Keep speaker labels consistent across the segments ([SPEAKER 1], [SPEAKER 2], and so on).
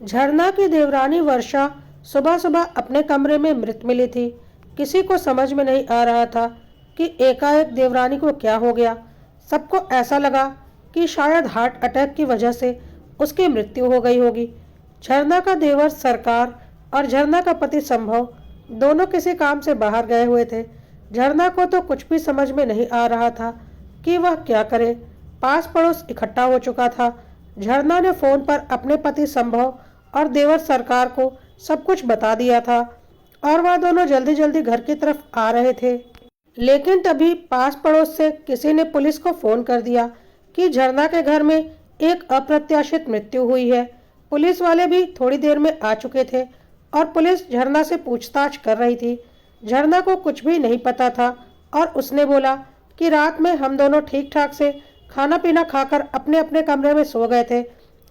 [SPEAKER 1] झरना की देवरानी वर्षा सुबह सुबह अपने कमरे में मृत मिली थी। किसी को समझ में नहीं आ रहा था कि एकाएक देवरानी को क्या हो गया। सबको ऐसा लगा कि शायद हार्ट अटैक की वजह से उसकी मृत्यु हो गई होगी। झरना का देवर सरकार और झरना का पति संभव दोनों किसी काम से बाहर गए हुए थे। झरना को तो कुछ भी समझ में नहीं आ रहा था कि वह क्या करे। पास पड़ोस इकट्ठा हो चुका था। झरना ने फोन पर अपने पति संभव और देवर सरकार को सब कुछ बता दिया था और वह दोनों जल्दी जल्दी घर की तरफ आ रहे थे। लेकिन तभी पास पड़ोस से किसी ने पुलिस को फोन कर दिया कि झरना के घर में एक अप्रत्याशित मृत्यु हुई है। पुलिस वाले भी थोड़ी देर में आ चुके थे और पुलिस झरना से पूछताछ कर रही थी। झरना को कुछ भी नहीं पता था और उसने बोला कि रात में हम दोनों ठीक ठाक से खाना पीना खाकर अपने अपने कमरे में सो गए थे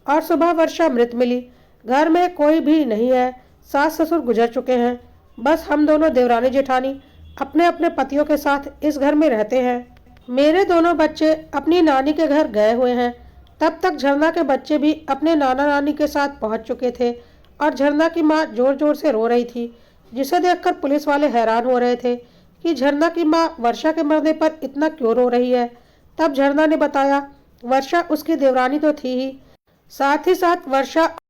[SPEAKER 1] और सुबह वर्षा मृत मिली। घर में कोई भी नहीं है, सास ससुर गुजर चुके हैं। बस हम दोनों देवरानी जेठानी अपने अपने पतियों के साथ इस घर में रहते हैं। मेरे दोनों बच्चे अपनी नानी के घर गए हुए हैं। तब तक झरना के बच्चे भी अपने नाना नानी के साथ पहुंच चुके थे और झरना की माँ जोर जोर से रो रही थी, जिसे देखकर पुलिस वाले हैरान हो रहे थे कि झरना की माँ वर्षा के मरने पर इतना क्यों रो रही है। तब झरना ने बताया वर्षा उसकी देवरानी तो थी ही, साथ ही साथ वर्षा